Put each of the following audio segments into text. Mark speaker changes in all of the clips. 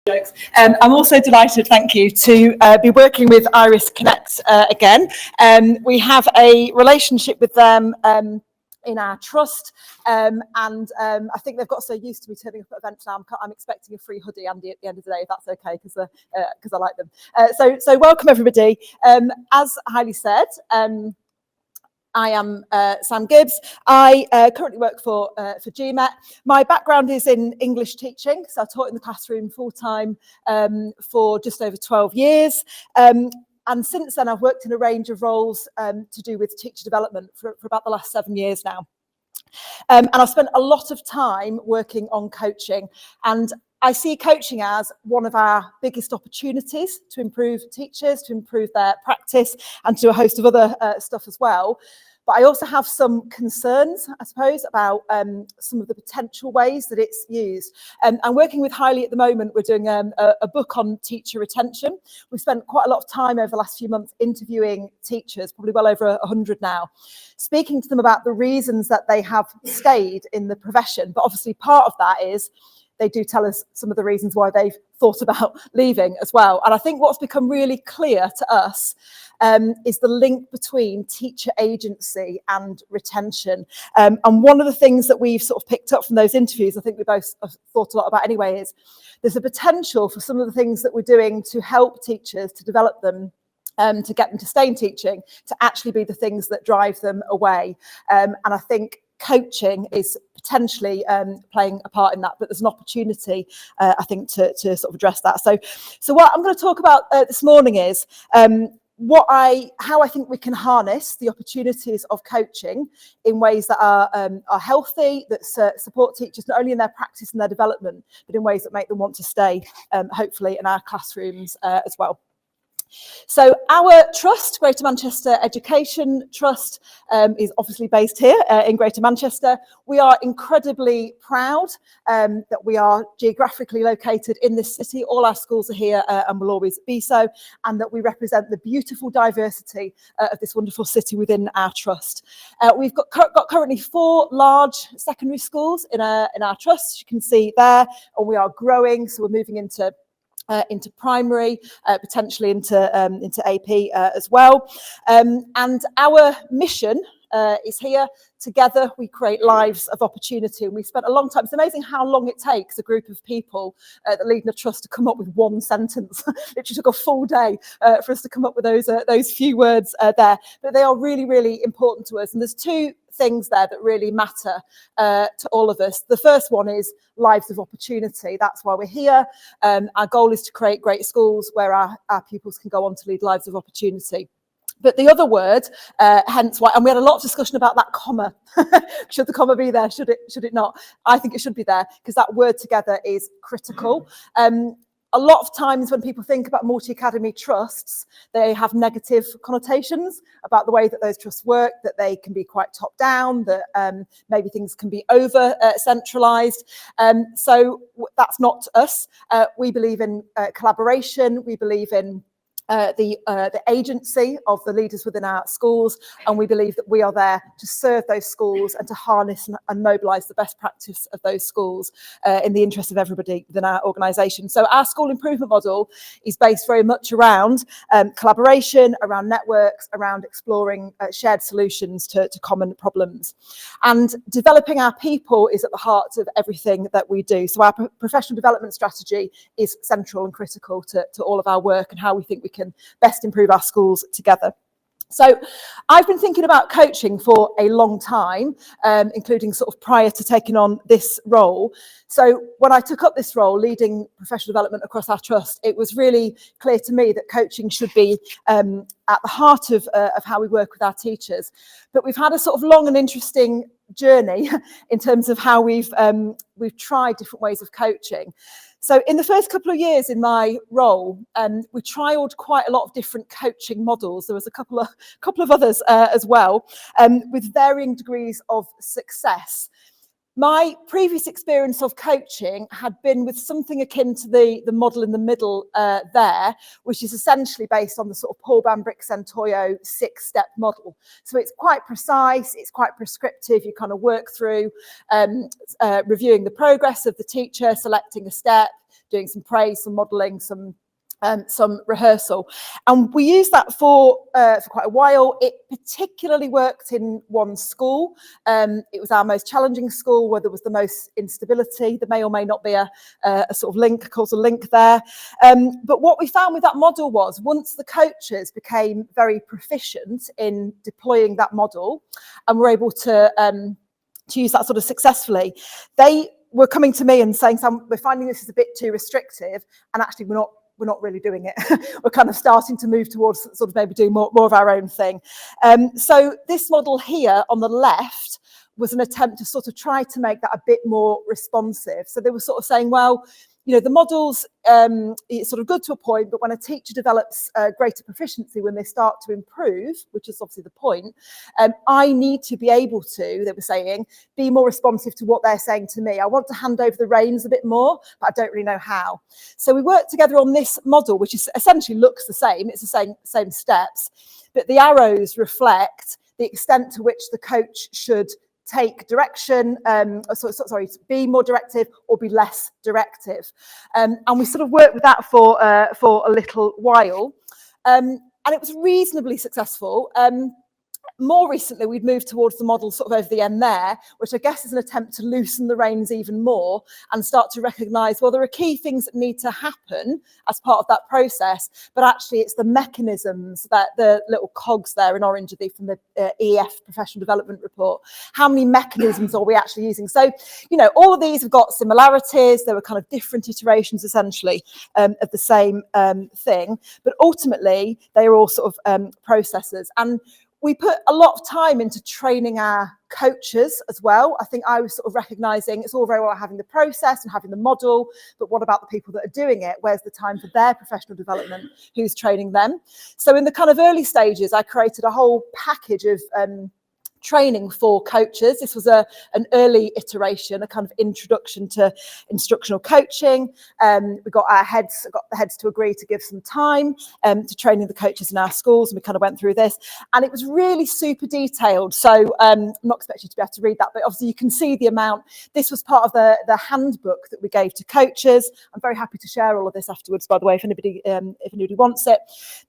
Speaker 1: jokes. I'm also delighted, thank you, to be working with Iris Connect again. We have a relationship with them in our trust, and I think they've got so used to me turning up at events now. I'm expecting a free hoodie, Andy, at the end of the day, if that's okay, because I like them. So welcome everybody. As Hailey said, I am Sam Gibbs. I currently work for GMET. My background is in English teaching, so I taught in the classroom full-time for just over 12 years. And since then, I've worked in a range of roles to do with teacher development for about the last 7 years now. And I've spent a lot of time working on coaching, and I see coaching as one of our biggest opportunities to improve teachers, to improve their practice, and to do a host of other stuff as well. But I also have some concerns, I suppose, about some of the potential ways that it's used. I'm working with Hailey at the moment. We're doing a book on teacher retention. We've spent quite a lot of time over the last few months interviewing teachers, probably well over 100 now, speaking to them about the reasons that they have stayed in the profession. But obviously part of that is they do tell us some of the reasons why they've thought about leaving as well. And I think what's become really clear to us is the link between teacher agency and retention. And one of the things that we've sort of picked up from those interviews, I think we both have thought a lot about anyway, is there's a potential for some of the things that we're doing to help teachers, to develop them, to get them to stay in teaching, to actually be the things that drive them away. And I think coaching is potentially playing a part in that, but there's an opportunity, I think, to sort of address that. So what I'm going to talk about this morning is how I think we can harness the opportunities of coaching in ways that are healthy, that support teachers not only in their practice and their development, but in ways that make them want to stay, hopefully, in our classrooms as well. So our trust, Greater Manchester Education Trust, is obviously based here in Greater Manchester. We are incredibly proud that we are geographically located in this city. All our schools are here and will always be so, and that we represent the beautiful diversity of this wonderful city within our trust. We've got currently 4 large secondary schools in our trust, you can see there, and we are growing, so we're moving into primary, potentially into AP as well. And our mission is here. Together we create lives of opportunity, and we spent a long time. It's amazing how long it takes a group of people that lead in a trust to come up with one sentence. It took a full day for us to come up with those few words there, but they are really, really important to us. And there's 2 things there that really matter to all of us. The first one is lives of opportunity. That's why we're here. Our goal is to create great schools where our pupils can go on to lead lives of opportunity. But the other word, hence why, and we had a lot of discussion about that comma. Should the comma be there? Should it not? I think it should be there, because that word together is critical. A lot of times when people think about multi-academy trusts, they have negative connotations about the way that those trusts work, that they can be quite top-down, that maybe things can be over-centralised. So that's not us. We believe in collaboration. We believe in the agency of the leaders within our schools, and we believe that we are there to serve those schools and to harness and mobilise the best practice of those schools in the interest of everybody within our organisation. So our school improvement model is based very much around collaboration, around networks, around exploring shared solutions to common problems. And developing our people is at the heart of everything that we do. So our professional development strategy is central and critical to all of our work and how we think we can best improve our schools together. So I've been thinking about coaching for a long time, including sort of prior to taking on this role. So when I took up this role, leading professional development across our trust, it was really clear to me that coaching should be at the heart of how we work with our teachers. But we've had a sort of long and interesting journey in terms of how we've tried different ways of coaching. So in the first couple of years in my role, we trialled quite a lot of different coaching models. There was a couple of others as well, with varying degrees of success. My previous experience of coaching had been with something akin to the model in the middle there, which is essentially based on the sort of Paul Bambrick-Centoyo 6-step model. So it's quite precise, it's quite prescriptive. You kind of work through reviewing the progress of the teacher, selecting a step, doing some praise, some modelling, some rehearsal, and we used that for quite a while. It particularly worked in one school. It was our most challenging school, where there was the most instability. There may or may not be a sort of causal link there. But what we found with that model was, once the coaches became very proficient in deploying that model and were able to use that sort of successfully, they were coming to me and saying, Sam, we're finding this is a bit too restrictive, and actually we're not really doing it. We're kind of starting to move towards sort of maybe doing more of our own thing. So this model here on the left was an attempt to sort of try to make that a bit more responsive. So they were sort of saying, well, you know, the models, it's sort of good to a point, but when a teacher develops greater proficiency, when they start to improve, which is obviously the point, I need to be able to, they were saying, be more responsive to what they're saying to me. I want to hand over the reins a bit more, but I don't really know how. So we worked together on this model, which is essentially looks the same. It's the same steps, but the arrows reflect the extent to which the coach should take direction, be more directive or be less directive. And we sort of worked with that for a little while. And it was reasonably successful. More recently, we've moved towards the model sort of over the end there, which I guess is an attempt to loosen the reins even more and start to recognise, well, there are key things that need to happen as part of that process, but actually it's the mechanisms, that the little cogs there in orange from the EF professional development report. How many mechanisms are we actually using? So, you know, all of these have got similarities. There were kind of different iterations essentially of the same thing, but ultimately they are all sort of processes. And we put a lot of time into training our coaches as well. I think I was sort of recognising it's all very well having the process and having the model, but what about the people that are doing it? Where's the time for their professional development? Who's training them? So in the kind of early stages, I created a whole package of training for coaches. This was an early iteration, a kind of introduction to instructional coaching. We got the heads to agree to give some time to training the coaches in our schools, and we kind of went through this, and it was really super detailed. So I'm not expecting you to be able to read that, but obviously you can see the amount. This was part of the handbook that we gave to coaches. I'm very happy to share all of this afterwards, by the way, if anybody wants it.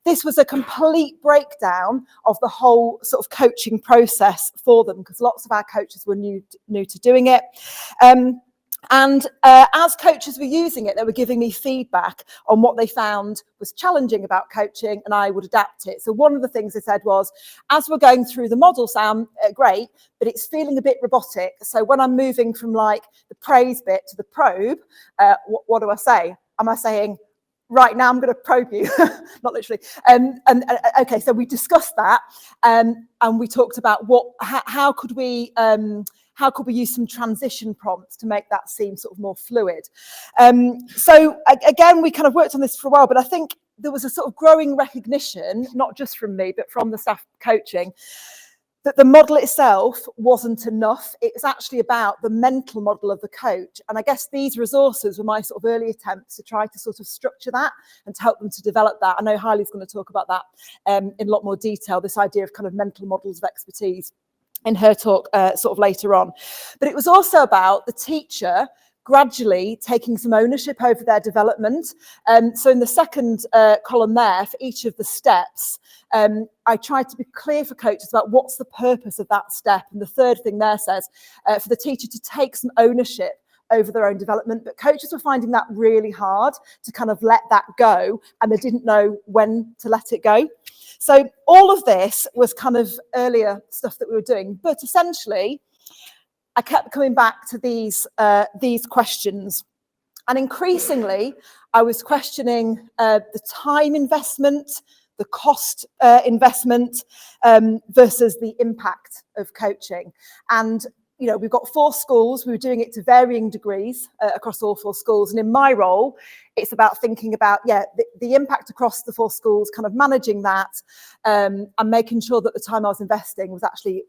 Speaker 1: This was a complete breakdown of the whole sort of coaching process for them, because lots of our coaches were new to doing it. And as coaches were using it, they were giving me feedback on what they found was challenging about coaching, and I would adapt it. So one of the things they said was, as we're going through the model, Sam, great, but it's feeling a bit robotic. So when I'm moving from like the praise bit to the probe, what do I say? Am I saying, right, now I'm going to probe you, not literally. Okay, so we discussed that, and we talked about how could we use some transition prompts to make that seem sort of more fluid. So again, we kind of worked on this for a while, but I think there was a sort of growing recognition, not just from me, but from the staff coaching, that the model itself wasn't enough. It was actually about the mental model of the coach. And I guess these resources were my sort of early attempts to try to sort of structure that and to help them to develop that. I know Hailey's going to talk about that in a lot more detail, this idea of kind of mental models of expertise in her talk sort of later on. But it was also about the teacher gradually taking some ownership over their development. So in the second column there, for each of the steps, I tried to be clear for coaches about what's the purpose of that step. And the third thing there says for the teacher to take some ownership over their own development. But coaches were finding that really hard to kind of let that go, and they didn't know when to let it go. So all of this was kind of earlier stuff that we were doing, but essentially I kept coming back to these questions, and increasingly I was questioning the time investment, the cost investment versus the impact of coaching. And you know, we've got 4 schools. We were doing it to varying degrees across all 4 schools. And in my role, it's about thinking about, the impact across the 4 schools, kind of managing that and making sure that the time I was investing was actually,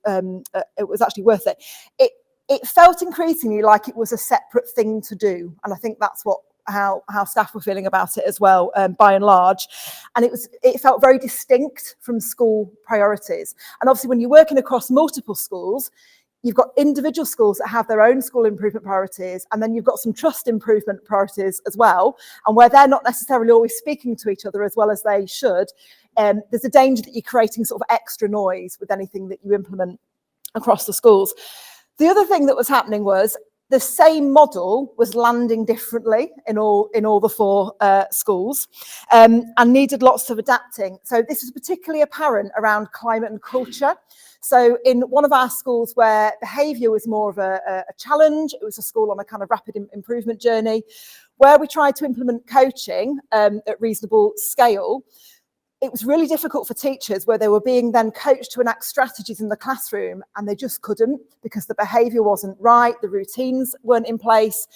Speaker 1: worth it. It felt increasingly like it was a separate thing to do. And I think that's how staff were feeling about it as well, by and large. And it felt very distinct from school priorities. And obviously when you're working across multiple schools, you've got individual schools that have their own school improvement priorities, and then you've got some trust improvement priorities as well, and where they're not necessarily always speaking to each other as well as they should, there's a danger that you're creating sort of extra noise with anything that you implement across the schools. The other thing that was happening was the same model was landing differently in all the 4 schools, and needed lots of adapting. So this was particularly apparent around climate and culture. So in one of our schools where behaviour was more of a challenge, it was a school on a kind of rapid improvement journey, where we tried to implement coaching at reasonable scale. It was really difficult for teachers where they were being then coached to enact strategies in the classroom, and they just couldn't because the behaviour wasn't right, the routines weren't in place.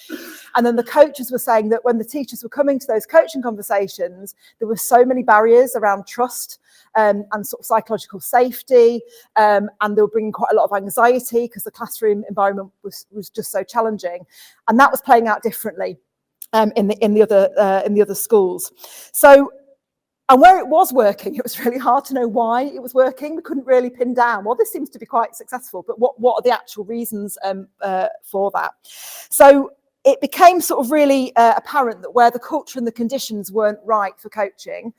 Speaker 1: And then the coaches were saying that when the teachers were coming to those coaching conversations, there were so many barriers around trust and sort of psychological safety, and they were bringing quite a lot of anxiety because the classroom environment was just so challenging. And that was playing out differently in the other schools. So, and where it was working, it was really hard to know why it was working. We couldn't really pin down, well, this seems to be quite successful, but what are the actual reasons for that? So it became sort of really apparent that where the culture and the conditions weren't right for coaching,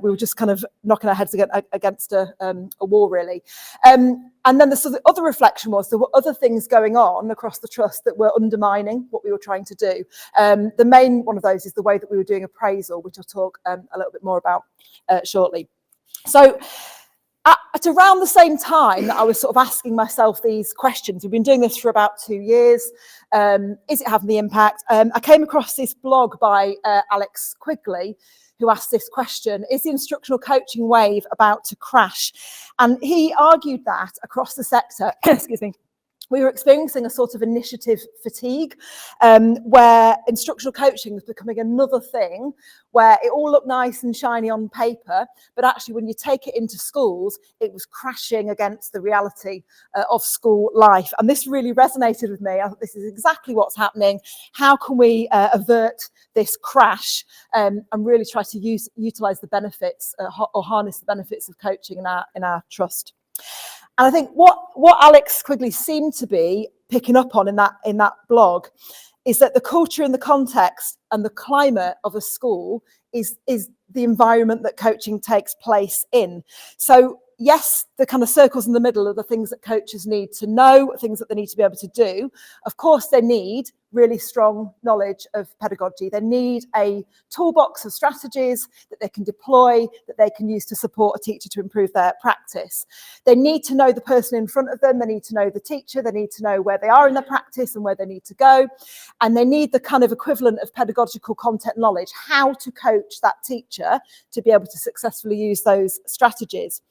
Speaker 1: we were just kind of knocking our heads against a wall, really. And then the sort of other reflection was there were other things going on across the trust that were undermining what we were trying to do. The main one of those is the way that we were doing appraisal, which I'll talk a little bit more about shortly. So at around the same time that I was sort of asking myself these questions, we've been doing this for about 2 years. Is it having the impact? I came across this blog by Alex Quigley, who asked this question: is the instructional coaching wave about to crash? And he argued that across the sector, excuse me, we were experiencing a sort of initiative fatigue, where instructional coaching was becoming another thing where it all looked nice and shiny on paper, but actually when you take it into schools, it was crashing against the reality of school life. And this really resonated with me. I thought, this is exactly what's happening. How can we avert this crash and really try to utilise the benefits or harness the benefits of coaching in our trust? And I think what Alex Quigley seemed to be picking up on in that blog is that the culture and the context and the climate of a school is the environment that coaching takes place in. So yes, the kind of circles in the middle are the things that coaches need to know, things that they need to be able to do. Of course, they need really strong knowledge of pedagogy. They need a toolbox of strategies that they can deploy, that they can use to support a teacher to improve their practice. They need to know the person in front of them. They need to know the teacher. They need to know where they are in their practice and where they need to go. And they need the kind of equivalent of pedagogical content knowledge, how to coach that teacher to be able to successfully use those strategies.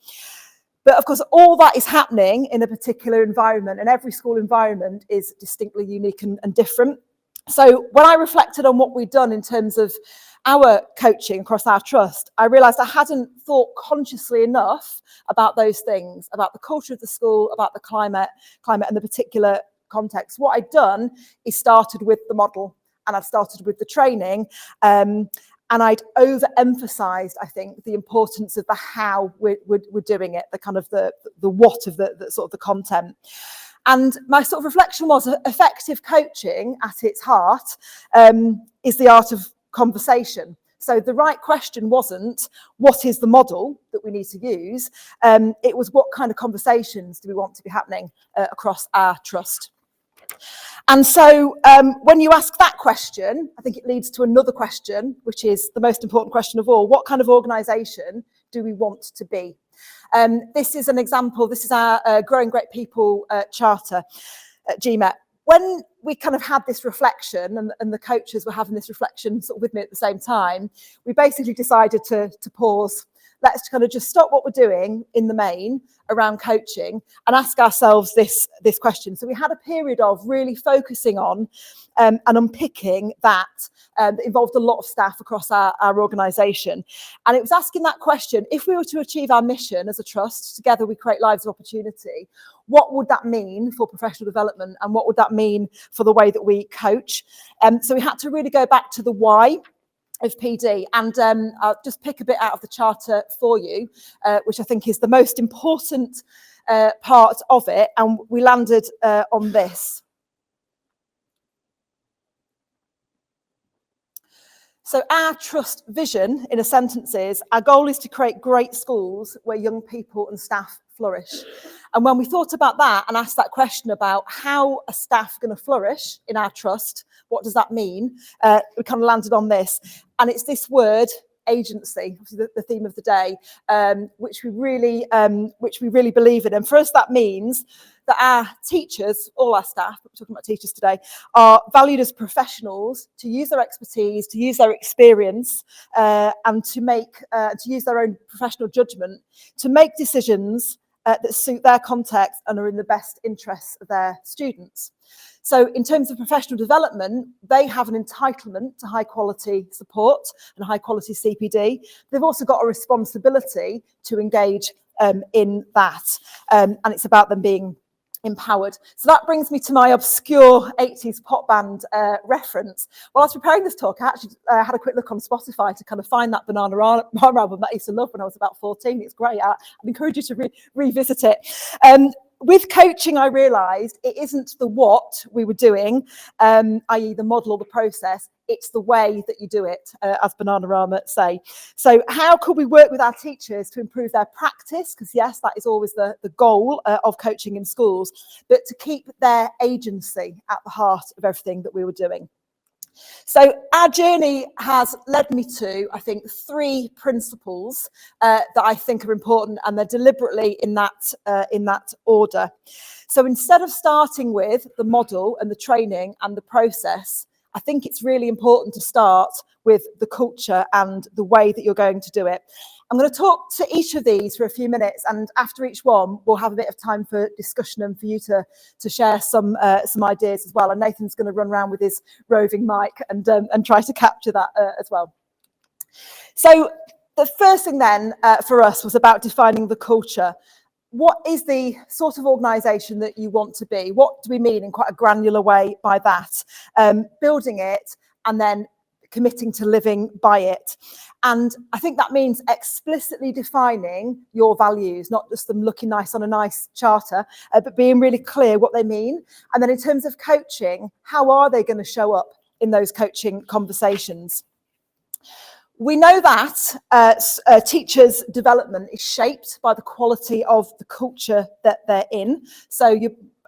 Speaker 1: But of course, all that is happening in a particular environment, and every school environment is distinctly unique and different. So when I reflected on what we'd done in terms of our coaching across our trust, I realised I hadn't thought consciously enough about those things, about the culture of the school, about the climate and the particular context. What I'd done is started with the model, and I've started with the training, and I'd overemphasised, I think, the importance of the how we're doing it, the kind of the what of the sort of the content. And my sort of reflection was effective coaching at its heart is the art of conversation. So the right question wasn't, what is the model that we need to use? It was, what kind of conversations do we want to be happening across our trust? And so when you ask that question, I think it leads to another question, which is the most important question of all. What kind of organisation do we want to be? This is an example. This is our Growing Great People charter at GMET. When we kind of had this reflection, and the coaches were having this reflection sort of with me at the same time, we basically decided to pause. Let's kind of just stop what we're doing in the main around coaching and ask ourselves this question. So we had a period of really focusing on and unpicking that involved a lot of staff across our organisation. And it was asking that question: if we were to achieve our mission as a trust, together we create lives of opportunity, what would that mean for professional development, and what would that mean for the way that we coach? So we had to really go back to the why of PD, and I'll just pick a bit out of the charter for you, which I think is the most important part of it, and we landed on this. So our trust vision, in a sentence, is our goal is to create great schools where young people and staff flourish. And when we thought about that and asked that question about how are staff going to flourish in our trust, what does that mean? We kind of landed on this. And it's this word, agency, the theme of the day, which we really believe in. And for us, that means that our teachers, all our staff, we're talking about teachers today, are valued as professionals to use their expertise, to use their experience, and to use their own professional judgment to make decisions that suit their context and are in the best interests of their students. So in terms of professional development, they have an entitlement to high quality support and high quality CPD. They've also got a responsibility to engage in that. And it's about them being empowered. So that brings me to my obscure 80s pop band reference. While I was preparing this talk, I actually had a quick look on Spotify to kind of find that Bananarama album that I used to love when I was about 14. It's great. I'd encourage you to revisit it. With coaching, I realised it isn't the what we were doing, i.e. the model or the process, it's the way that you do it, as Bananarama say. So how could we work with our teachers to improve their practice? Because yes, that is always the goal of coaching in schools, but to keep their agency at the heart of everything that we were doing. So our journey has led me to, I think, 3 principles that I think are important, and they're deliberately in that order. So instead of starting with the model and the training and the process, I think it's really important to start with the culture and the way that you're going to do it. I'm going to talk to each of these for a few minutes, and after each one, we'll have a bit of time for discussion and for you to share some ideas as well. And Nathan's going to run around with his roving mic and try to capture that as well. So the first thing then for us was about defining the culture. What is the sort of organisation that you want to be? What do we mean in quite a granular way by that? Building it and then committing to living by it. And I think that means explicitly defining your values, not just them looking nice on a nice charter, but being really clear what they mean. And then in terms of coaching, how are they going to show up in those coaching conversations? We know that teachers' development is shaped by the quality of the culture that they're in. So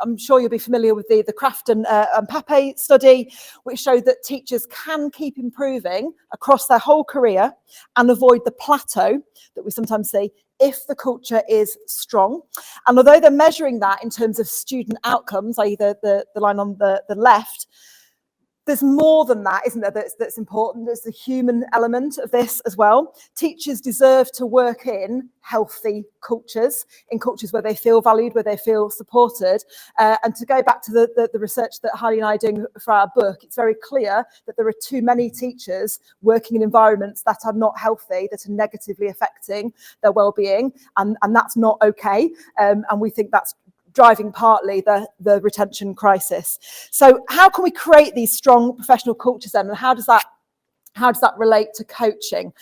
Speaker 1: I'm sure you'll be familiar with the Craft and Pape study, which showed that teachers can keep improving across their whole career and avoid the plateau that we sometimes see if the culture is strong. And although they're measuring that in terms of student outcomes, i.e. the line on the left, there's more than that, isn't there, that's important. There's the human element of this as well. Teachers deserve to work in healthy cultures, in cultures where they feel valued, where they feel supported. And to go back to the research that Harley and I are doing for our book, it's very clear that there are too many teachers working in environments that are not healthy, that are negatively affecting their well-being, and that's not okay. And we think that's driving partly the retention crisis. So how can we create these strong professional cultures then, and how does that relate to coaching?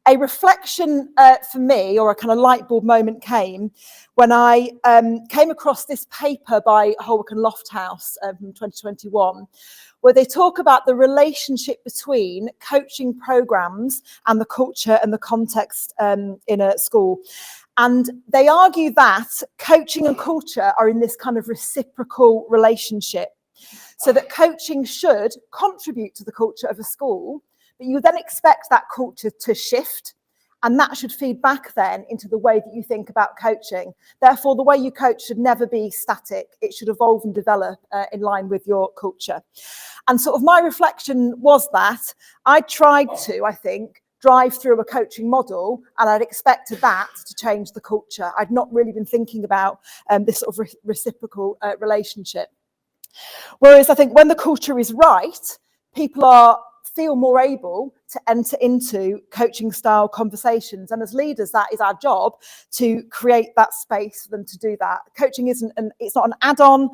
Speaker 1: A reflection for me, or a kind of light bulb moment, came when I came across this paper by Holwick and Lofthouse from 2021, where they talk about the relationship between coaching programs and the culture and the context in a school. And they argue that coaching and culture are in this kind of reciprocal relationship, so that coaching should contribute to the culture of a school, but you then expect that culture to shift, and that should feed back then into the way that you think about coaching. Therefore, the way you coach should never be static. It should evolve and develop in line with your culture. And sort of my reflection was that I tried to, I think, drive through a coaching model, and I'd expected that to change the culture. I'd not really been thinking about this sort of reciprocal relationship. Whereas I think when the culture is right, people feel more able to enter into coaching style conversations. And as leaders, that is our job, to create that space for them to do that. Coaching it's not an add-on,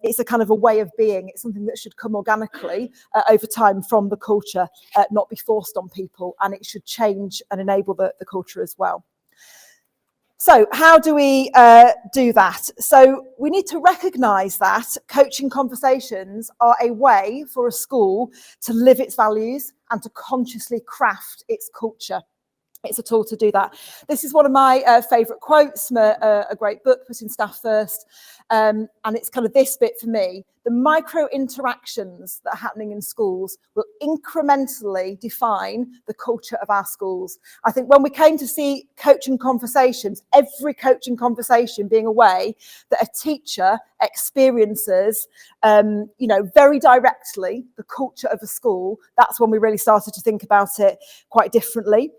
Speaker 1: it's a kind of a way of being. It's something that should come organically over time from the culture, not be forced on people, and it should change and enable the culture as well. So how do we do that? So we need to recognise that coaching conversations are a way for a school to live its values and to consciously craft its culture. It's a tool to do that. This is one of my favourite quotes from a great book, Putting Staff First. And it's kind of this bit for me. The micro interactions that are happening in schools will incrementally define the culture of our schools. I think when we came to see coaching conversations, every coaching conversation being a way that a teacher experiences, very directly the culture of a school, that's when we really started to think about it quite differently.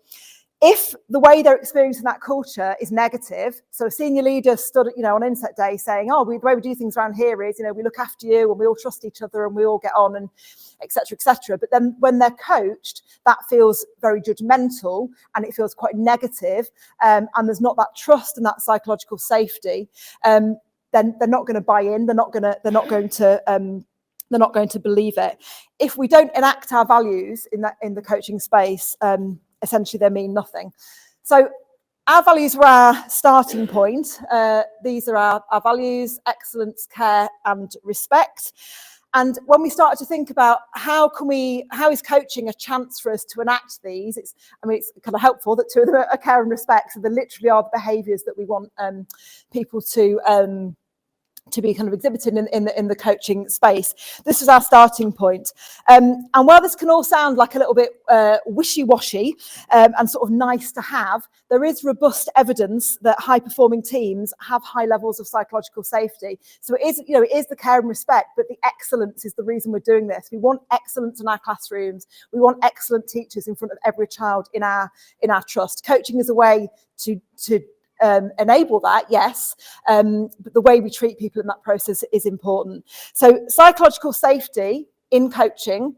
Speaker 1: If the way they're experiencing that culture is negative, so a senior leader stood, on Inset Day saying, the way we do things around here is, we look after you and we all trust each other and we all get on and et cetera, et cetera. But then when they're coached, that feels very judgmental and it feels quite negative, and there's not that trust and that psychological safety, then they're not going to buy in. They're not going to believe it. If we don't enact our values in the coaching space, essentially they mean nothing. So our values were our starting point. These are our values: excellence, care, and respect. And when we started to think about how is coaching a chance for us to enact these, it's kind of helpful that two of them are care and respect. So they literally are the behaviours that we want people to be kind of exhibited in the coaching space. This was our starting point. And while this can all sound like a little bit wishy-washy and sort of nice to have, there is robust evidence that high-performing teams have high levels of psychological safety. So it is the care and respect, but the excellence is the reason we're doing this. We want excellence in our classrooms. We want excellent teachers in front of every child in our trust. Coaching is a way to enable that, yes, but the way we treat people in that process is important. So psychological safety in coaching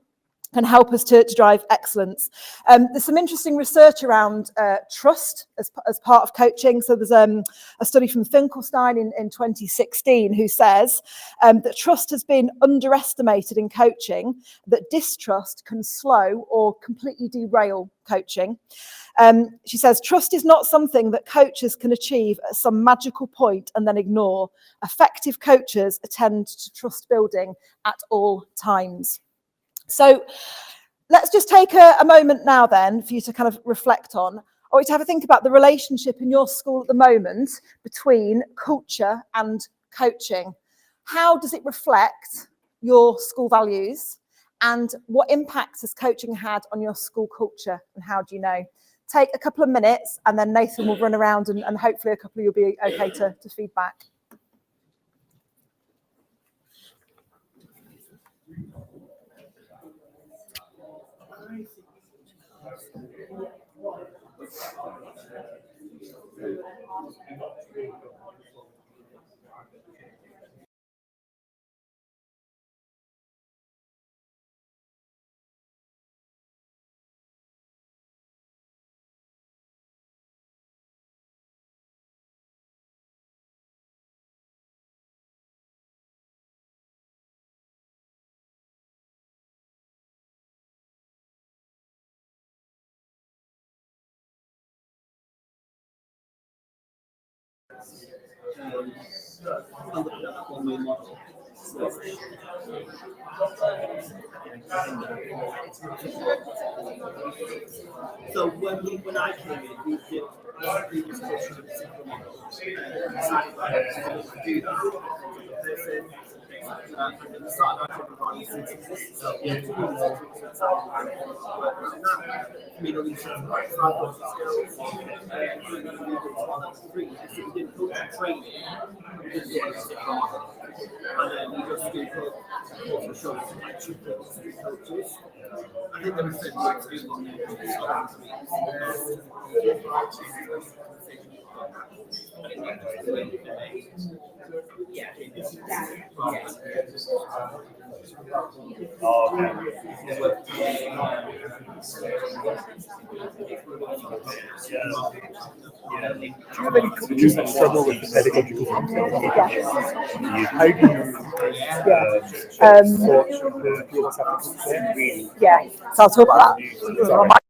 Speaker 1: can help us to drive excellence. There's some interesting research around trust as part of coaching. So there's a study from Finkelstein in 2016 who says that trust has been underestimated in coaching, that distrust can slow or completely derail coaching. She says, trust is not something that coaches can achieve at some magical point and then ignore. Effective coaches attend to trust building at all times. So let's just take a moment now then for you to kind of reflect on, or to have a think about the relationship in your school at the moment between culture and coaching. How does it reflect your school values, and what impact has coaching had on your school culture, and how do you know? Take a couple of minutes and then Nathan will run around and hopefully a couple of you will be okay to feedback.
Speaker 2: So when I came in, we did previous coaching of single models, decided to do that. And then we started our trip on synthesis. So yeah, to me, this is community skills, we did coaching training, we did do and then we just do culture shows like two coaches. I think there was some work to do on
Speaker 3: Do you have any coaches that struggle with the pedagogical content? How do you
Speaker 1: Yeah, so I'll talk about that.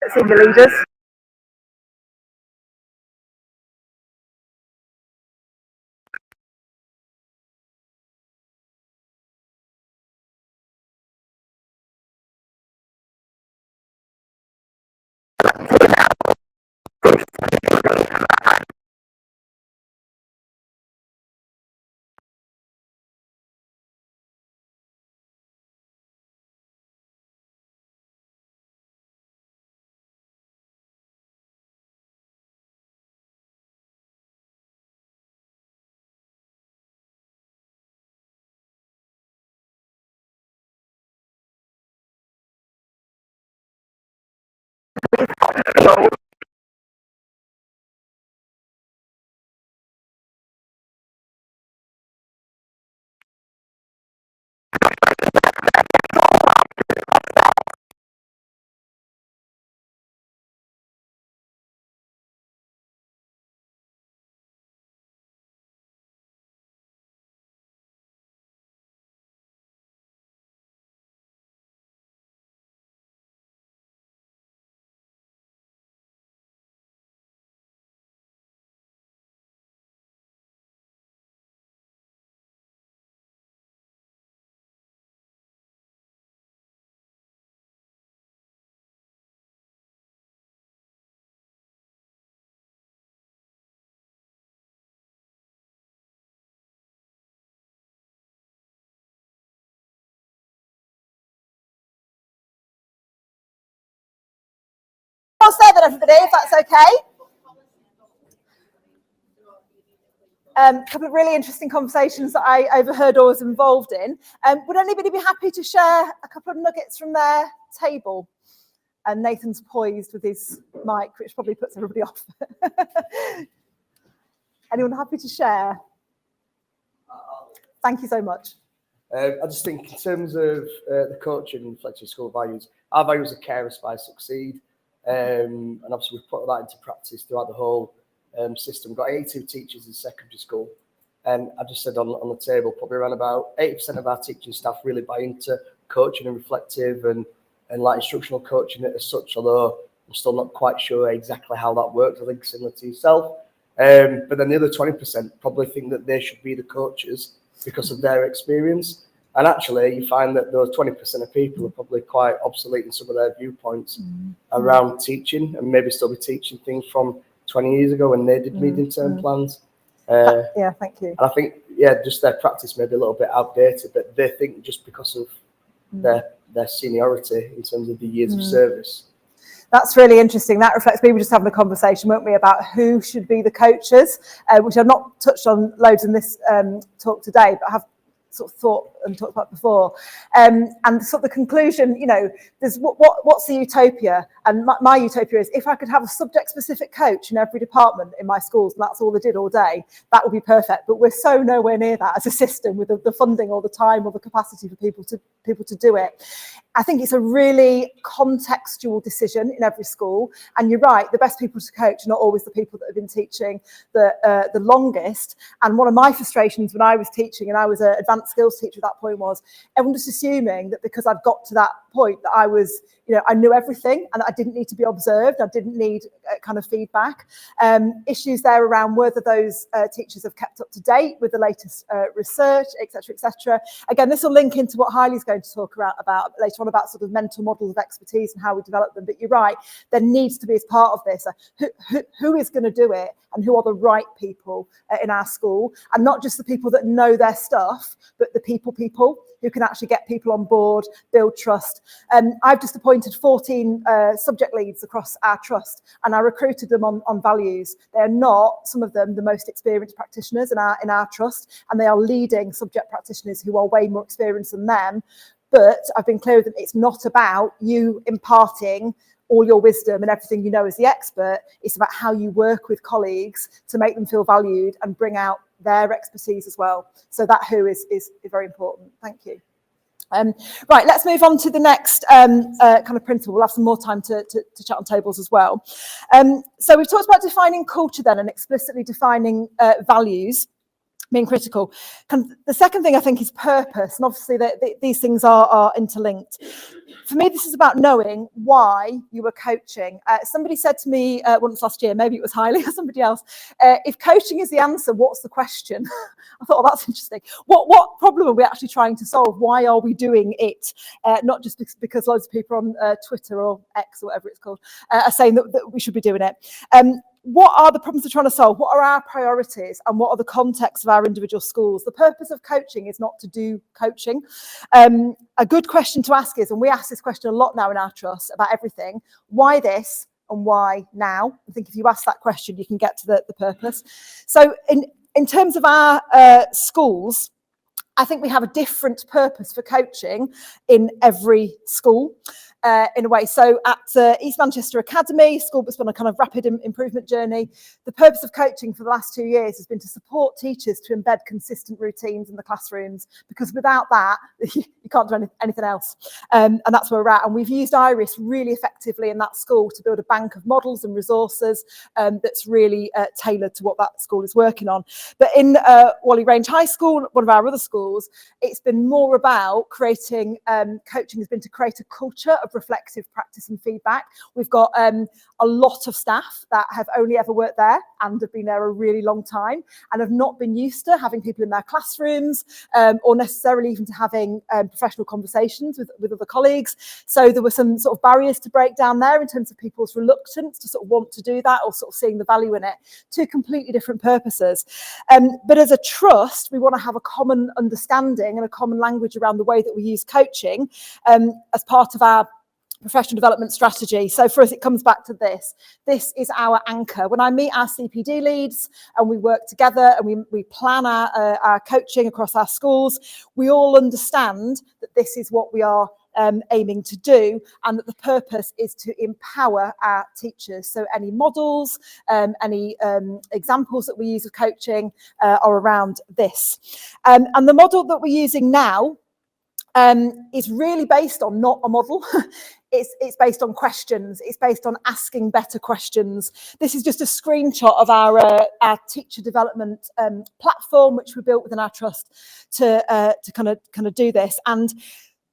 Speaker 1: Senior leaders. I'll say that, everybody, if that's okay. A couple of really interesting conversations that I overheard or was involved in. Would anybody be happy to share a couple of nuggets from their table? And Nathan's poised with his mic, which probably puts everybody off. Anyone happy to share? Thank you so much.
Speaker 4: I just think in terms of the coaching and flexible school values, our values are care, aspire, succeed. And obviously we've put that into practice throughout the whole system. We've got 82 teachers in secondary school. And I just said on the table, probably around about 80% of our teaching staff really buy into coaching and reflective and like instructional coaching as such, although I'm still not quite sure exactly how that works. I think similar to yourself. But then the other 20% probably think that they should be the coaches because of their experience. And actually, you find that those 20% of people are probably quite obsolete in some of their viewpoints around teaching, and maybe still be teaching things from 20 years ago when they did medium-term plans.
Speaker 1: Yeah, thank you.
Speaker 4: And I think, just their practice may be a little bit outdated, but they think just because of their seniority in terms of the years of service.
Speaker 1: That's really interesting. That reflects, we were just having a conversation, weren't we, about who should be the coaches, which I've not touched on loads in this talk today, but I have sort of thought and talked about before. And sort of the conclusion, there's what's the utopia? And my utopia is if I could have a subject-specific coach in every department in my schools, and that's all they did all day, that would be perfect. But we're so nowhere near that as a system with the funding or the time or the capacity for people to do it. I think it's a really contextual decision in every school. And you're right, the best people to coach are not always the people that have been teaching the longest. And one of my frustrations when I was teaching, and I was an advanced skills teacher at that point, was everyone just assuming that because I'd got to that point that I was, I knew everything and I didn't need to be observed. I didn't need kind of feedback. Issues there around whether those teachers have kept up to date with the latest research, et cetera, et cetera. Again, this will link into what Hailey's going to talk about later on, about sort of mental models of expertise and how we develop them. But you're right, there needs to be, as part of this, who is going to do it and who are the right people in our school, and not just the people that know their stuff, but the people who can actually get people on board, build trust. I've just appointed 14 subject leads across our trust, and I recruited them on values. They are not, some of them, the most experienced practitioners in our trust, and they are leading subject practitioners who are way more experienced than them. But I've been clear with them, it's not about you imparting all your wisdom and everything you know as the expert. It's about how you work with colleagues to make them feel valued and bring out their expertise as well. So that who is very important. Thank you. Right, let's move on to the next kind of principle. We'll have some more time to chat on tables as well. So we've talked about defining culture then and explicitly defining values. being critical. The second thing I think is purpose, and obviously these things are interlinked. For me, this is about knowing why you were coaching. Somebody said to me once last year, maybe it was Hailey or somebody else, if coaching is the answer, what's the question? I thought, oh, that's interesting. What problem are we actually trying to solve? Why are we doing it? Not just because loads of people on Twitter or X or whatever it's called are saying that we should be doing it. What are the problems we're trying to solve? What are our priorities, and what are the contexts of our individual schools? The purpose of coaching is not to do coaching. A good question to ask is, and we ask this question a lot now in our trust about everything, why this and why now? I think if you ask that question, you can get to the purpose. So in terms of our schools, I think we have a different purpose for coaching in every school. In a way. So at East Manchester Academy, school that's been a kind of rapid improvement journey, the purpose of coaching for the last 2 years has been to support teachers to embed consistent routines in the classrooms, because without that, you can't do anything else. And that's where we're at. And we've used IRIS really effectively in that school to build a bank of models and resources that's really tailored to what that school is working on. But in Whalley Range High School, one of our other schools, it's been more about creating, coaching has been to create a culture of reflective practice and feedback. We've got a lot of staff that have only ever worked there and have been there a really long time and have not been used to having people in their classrooms or necessarily even to having professional conversations with other colleagues. So there were some sort of barriers to break down there in terms of people's reluctance to sort of want to do that or sort of seeing the value in it. Two completely different purposes. But as a trust, we want to have a common understanding and a common language around the way that we use coaching as part of our professional development strategy. So for us, it comes back to this. This is our anchor. When I meet our CPD leads and we work together and we plan our coaching across our schools, we all understand that this is what we are aiming to do, and that the purpose is to empower our teachers. So any models, any examples that we use of coaching are around this. And the model that we're using now is really based on not a model. It's based on questions. It's based on asking better questions. This is just a screenshot of our teacher development platform, which we built within our trust to kind of do this. And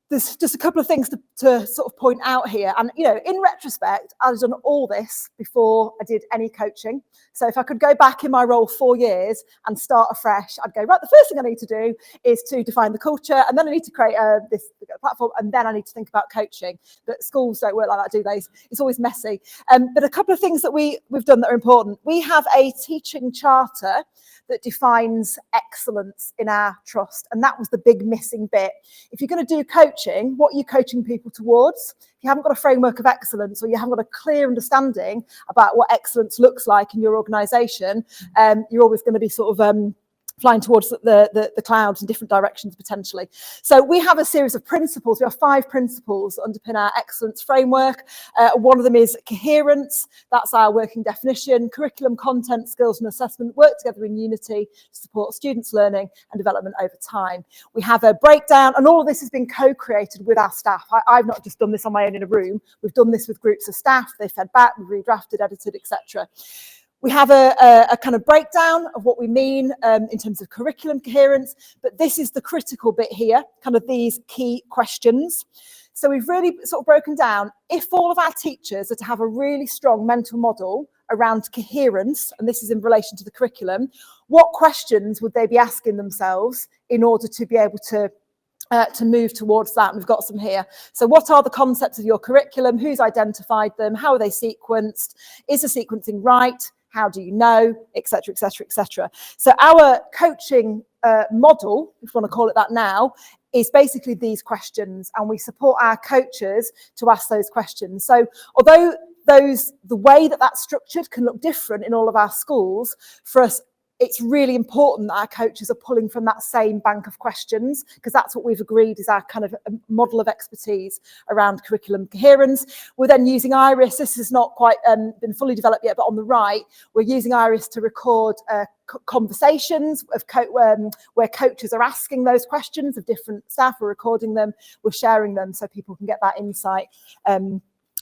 Speaker 1: there's just a couple of things to sort of point out here. And, you know, in retrospect, I've done all this before I did any coaching. So if I could go back in my role 4 years and start afresh, I'd go, right, the first thing I need to do is to define the culture, and then I need to create this platform, and then I need to think about coaching. But schools don't work like that, do they? It's always messy. But a couple of things that we've done that are important. We have a teaching charter that defines excellence in our trust. And that was the big missing bit. If you're going to do coaching, what are you coaching people towards? If you haven't got a framework of excellence, or you haven't got a clear understanding about what excellence looks like in your organisation, you're always going to be sort of flying towards the clouds in different directions potentially. So we have a series of principles. We have 5 principles that underpin our excellence framework. One of them is coherence. That's our working definition. Curriculum, content, skills and assessment work together in unity to support students' learning and development over time. We have a breakdown, and all of this has been co-created with our staff. I've not just done this on my own in a room. We've done this with groups of staff. They fed back, we've redrafted, edited, etc. We have a kind of breakdown of what we mean in terms of curriculum coherence, but this is the critical bit here, kind of these key questions. So we've really sort of broken down, if all of our teachers are to have a really strong mental model around coherence, and this is in relation to the curriculum, what questions would they be asking themselves in order to be able to move towards that? And we've got some here. So what are the concepts of your curriculum? Who's identified them? How are they sequenced? Is the sequencing right? How do you know? Etc, etc, etc. So our coaching model, if you want to call it that now, is basically these questions, and we support our coaches to ask those questions. So although the way that that's structured can look different in all of our schools, for us, it's really important that our coaches are pulling from that same bank of questions, because that's what we've agreed is our kind of model of expertise around curriculum coherence. We're then using IRIS. This has not quite been fully developed yet, but on the right, we're using IRIS to record conversations of where coaches are asking those questions of different staff. We're recording them, we're sharing them so people can get that insight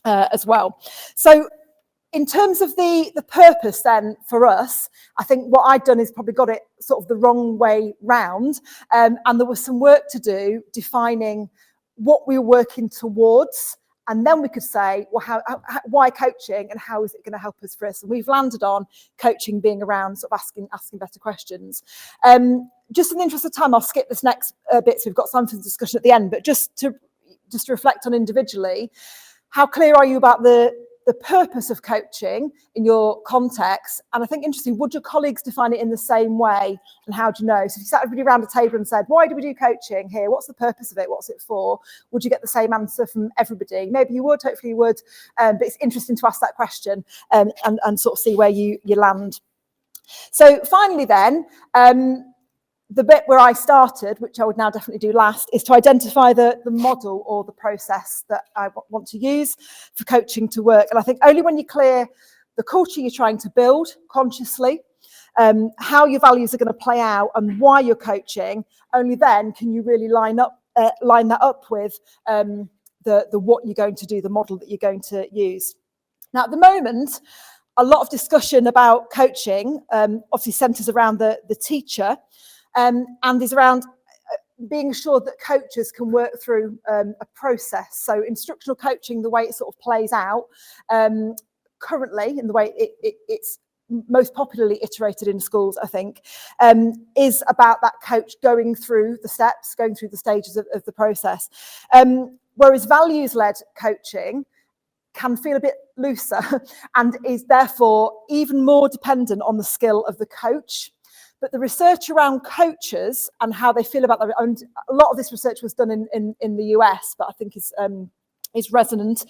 Speaker 1: as well. So in terms of the purpose then for us, I think what I'd done is probably got it sort of the wrong way round. And there was some work to do defining what we were working towards. And then we could say, well, why coaching and how is it going to help us for us? And we've landed on coaching being around sort of asking better questions. Just in the interest of time, I'll skip this next bit, so we've got time for the discussion at the end, but just to reflect on individually, how clear are you about the purpose of coaching in your context? And I think interesting, would your colleagues define it in the same way? And how do you know? So if you sat everybody around a table and said, why do we do coaching here? What's the purpose of it? What's it for? Would you get the same answer from everybody? Maybe you would, hopefully you would. But it's interesting to ask that question and sort of see where you land. So finally then, the bit where I started, which I would now definitely do last, is to identify the model or the process that I want to use for coaching to work. And I think only when you're clear the culture you're trying to build consciously, how your values are going to play out and why you're coaching, only then can you really line that up with the what you're going to do, the model that you're going to use. Now, at the moment, a lot of discussion about coaching obviously centres around the teacher, and is around being assured that coaches can work through a process. So instructional coaching, the way it sort of plays out currently, in the way it's most popularly iterated in schools, I think, is about that coach going through the steps, going through the stages of the process. Whereas values-led coaching can feel a bit looser and is therefore even more dependent on the skill of the coach. But the research around coaches and how they feel about their own, a lot of this research was done in the US, but I think is resonant.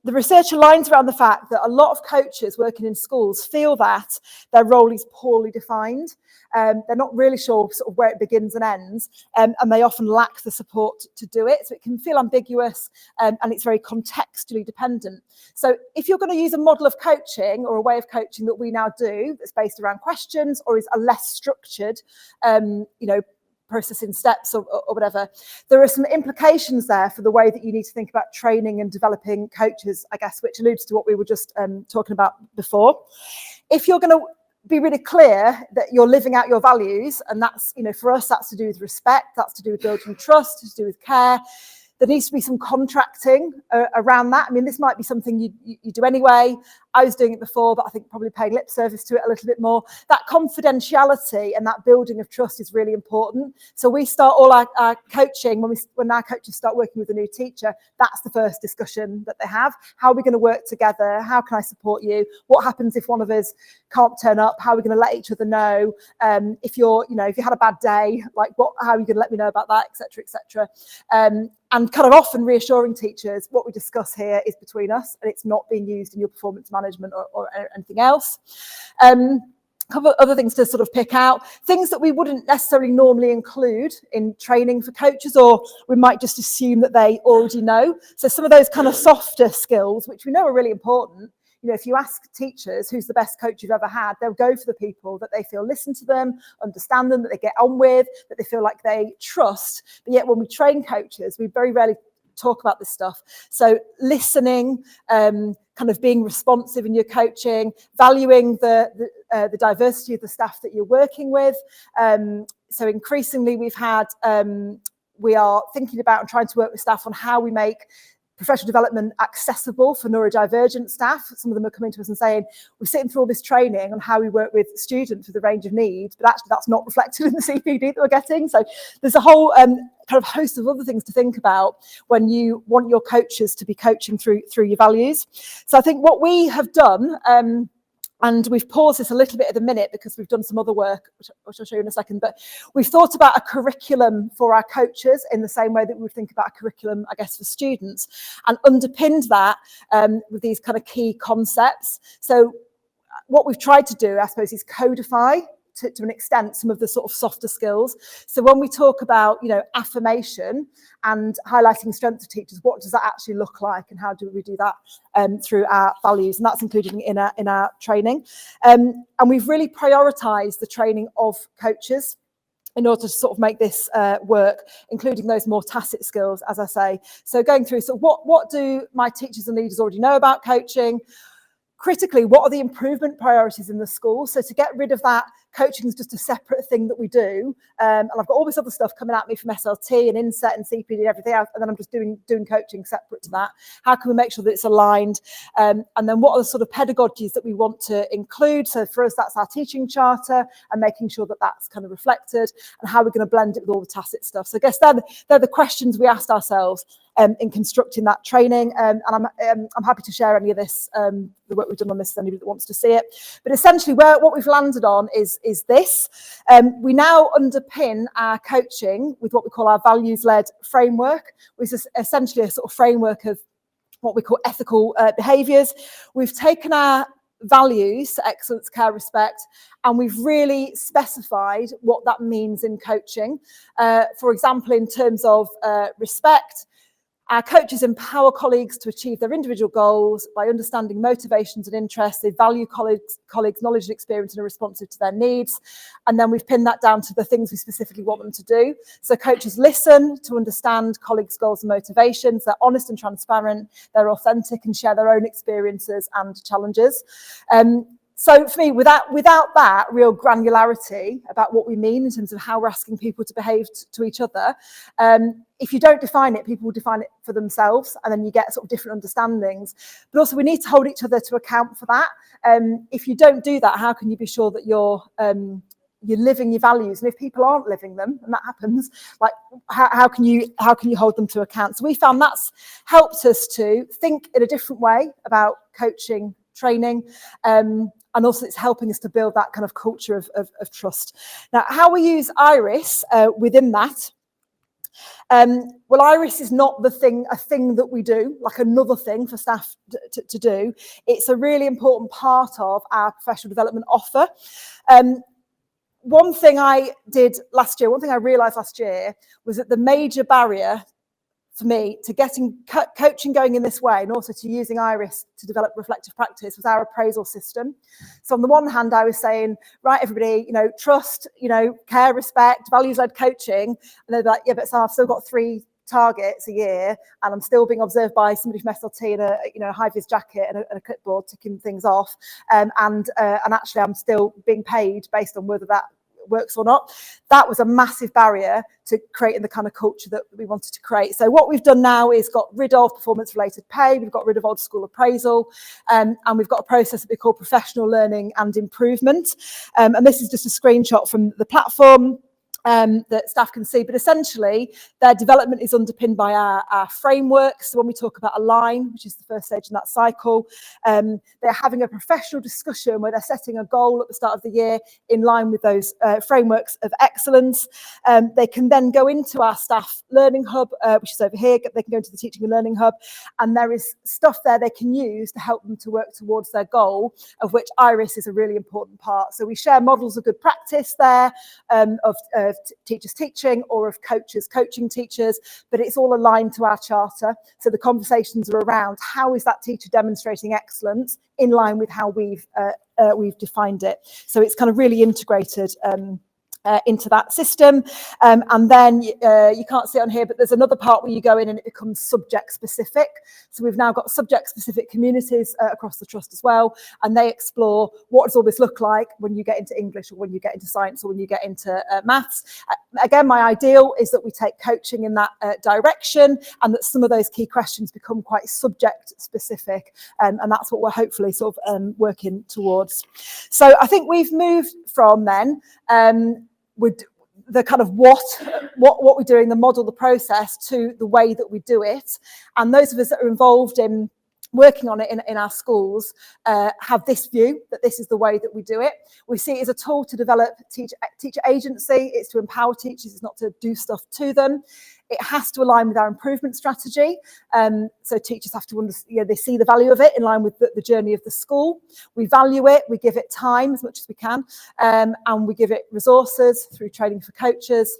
Speaker 1: The research aligns around the fact that a lot of coaches working in schools feel that their role is poorly defined. They're not really sure sort of where it begins and ends, and they often lack the support to do it. So it can feel ambiguous, and it's very contextually dependent. So if you're going to use a model of coaching or a way of coaching that we now do that's based around questions or is a less structured, processing steps or whatever, there are some implications there for the way that you need to think about training and developing coaches, I guess, which alludes to what we were just talking about before. If you're going to be really clear that you're living out your values, and that's, for us, that's to do with respect, that's to do with building trust, to do with care. There needs to be some contracting around that. I mean, this might be something you do anyway. I was doing it before, but I think probably paying lip service to it a little bit more. That confidentiality and that building of trust is really important. So we start all our coaching, when our coaches start working with a new teacher, that's the first discussion that they have. How are we going to work together? How can I support you? What happens if one of us can't turn up? How are we going to let each other know? If you had a bad day, how are you going to let me know about that, et cetera, et cetera. And kind of often reassuring teachers, what we discuss here is between us and it's not being used in your performance management or anything else. A couple of other things to sort of pick out, things that we wouldn't necessarily normally include in training for coaches, or we might just assume that they already know. So some of those kind of softer skills, which we know are really important. If you ask teachers who's the best coach you've ever had, they'll go for the people that they feel listen to them, understand them, that they get on with, that they feel like they trust. But yet when we train coaches, we very rarely talk about this stuff. So listening, kind of being responsive in your coaching, valuing the diversity of the staff that you're working with. So increasingly we are thinking about and trying to work with staff on how we make professional development accessible for neurodivergent staff. Some of them are coming to us and saying, we're sitting through all this training on how we work with students with a range of needs, but actually that's not reflected in the CPD that we're getting. So there's a whole kind of host of other things to think about when you want your coaches to be coaching through your values. So I think what we have done, and we've paused this a little bit at the minute because we've done some other work, which I'll show you in a second, but we've thought about a curriculum for our coaches in the same way that we would think about a curriculum, I guess, for students, and underpinned that with these kind of key concepts. So what we've tried to do, I suppose, is codify to an extent some of the sort of softer skills. So when we talk about, affirmation and highlighting strengths of teachers, what does that actually look like, and how do we do that through our values? And that's included in our training. And we've really prioritised the training of coaches in order to sort of make this work, including those more tacit skills, as I say. So going through, so what do my teachers and leaders already know about coaching? Critically, what are the improvement priorities in the school? So to get rid of that, coaching is just a separate thing that we do. And I've got all this other stuff coming at me from SLT and Inset and CPD and everything else, and then I'm just doing coaching separate to that. How can we make sure that it's aligned? And then what are the sort of pedagogies that we want to include? So for us, that's our teaching charter and making sure that that's kind of reflected, and how we're going to blend it with all the tacit stuff. So I guess they're the questions we asked ourselves in constructing that training, and I'm happy to share any of this, the work we've done on this, with anybody that wants to see it. But essentially, what we've landed on is this. We now underpin our coaching with what we call our values-led framework, which is essentially a sort of framework of what we call ethical behaviours. We've taken our values, excellence, care, respect, and we've really specified what that means in coaching. For example, in terms of respect, our coaches empower colleagues to achieve their individual goals by understanding motivations and interests. They value colleagues' knowledge and experience and are responsive to their needs. And then we've pinned that down to the things we specifically want them to do. So coaches listen to understand colleagues' goals and motivations. They're honest and transparent. They're authentic and share their own experiences and challenges. So for me, without that real granularity about what we mean in terms of how we're asking people to behave to each other, if you don't define it, people will define it for themselves, and then you get sort of different understandings. But also we need to hold each other to account for that. If you don't do that, how can you be sure that you're living your values? And if people aren't living them, and that happens, like how can you hold them to account? So we found that's helped us to think in a different way about coaching, training, and also it's helping us to build that kind of culture of trust. Now, how we use IRIS within that, well, IRIS is not a thing that we do, like another thing for staff to do. It's a really important part of our professional development offer. One thing I realised last year was that the major barrier for me to getting coaching going in this way, and also to using IRIS to develop reflective practice, was our appraisal system. So on the one hand, I was saying, right, everybody, trust, care, respect, values-led coaching, and they'd be like, yeah, but so I've still got 3 targets a year, and I'm still being observed by somebody from SLT in a high-vis jacket and a clipboard, ticking things off, and actually I'm still being paid based on whether that works or not. That was a massive barrier to creating the kind of culture that we wanted to create. So what we've done now is got rid of performance-related pay, we've got rid of old school appraisal, and we've got a process that we call professional learning and improvement. And this is just a screenshot from the platform that staff can see, but essentially their development is underpinned by our framework. So when we talk about Align, which is the first stage in that cycle, they're having a professional discussion where they're setting a goal at the start of the year in line with those frameworks of excellence. They can then go into our staff learning hub, which is over here. They can go into the teaching and learning hub, and there is stuff there they can use to help them to work towards their goal, of which IRIS is a really important part. So we share models of good practice there, of teachers teaching, or of coaches coaching teachers, but it's all aligned to our charter. So the conversations are around how is that teacher demonstrating excellence in line with how we've defined it. So it's kind of really integrated into that system. And then you can't see it on here, but there's another part where you go in and it becomes subject specific. So we've now got subject specific communities across the trust as well, and they explore what does all this look like when you get into English, or when you get into science, or when you get into maths. Again, my ideal is that we take coaching in that direction, and that some of those key questions become quite subject specific, and that's what we're hopefully sort of working towards. So I think we've moved from then with the kind of what we're doing, the model, the process, to the way that we do it. And those of us that are involved in working on it in our schools have this view that this is the way that we do it. We see it as a tool to develop teacher agency. It's to empower teachers, it's not to do stuff to them. It has to align with our improvement strategy. So teachers have to understand, they see the value of it in line with the journey of the school. We value it, we give it time as much as we can, and we give it resources through training for coaches.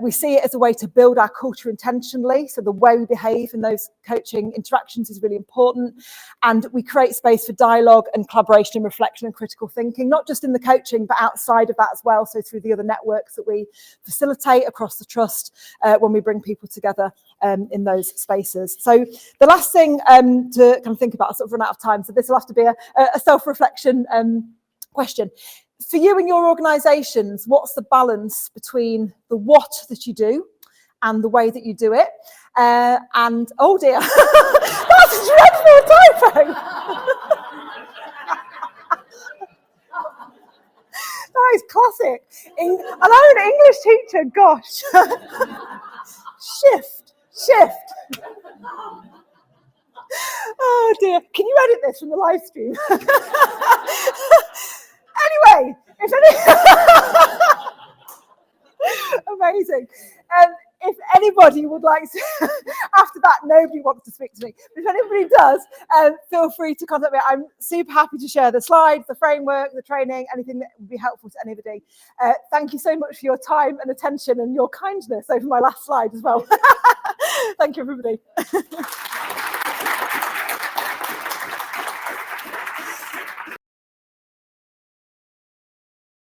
Speaker 1: We see it as a way to build our culture intentionally. So the way we behave in those coaching interactions is really important. And we create space for dialogue and collaboration and reflection and critical thinking, not just in the coaching, but outside of that as well. So through the other networks that we facilitate across the trust when we bring people together in those spaces. So the last thing to kind of think about, I sort of run out of time, so this will have to be a self-reflection question. For you and your organisations, what's the balance between the what that you do and the way that you do it? And, oh dear, that's a dreadful typo. That is classic. And I'm an English teacher, gosh. Shift. Oh dear, can you edit this from the live stream? Anyway, amazing. If anybody would like to, after that, nobody wants to speak to me. But if anybody does, feel free to contact me. I'm super happy to share the slides, the framework, the training, anything that would be helpful to anybody. Thank you so much for your time and attention and your kindness over my last slide as well. Thank you, everybody.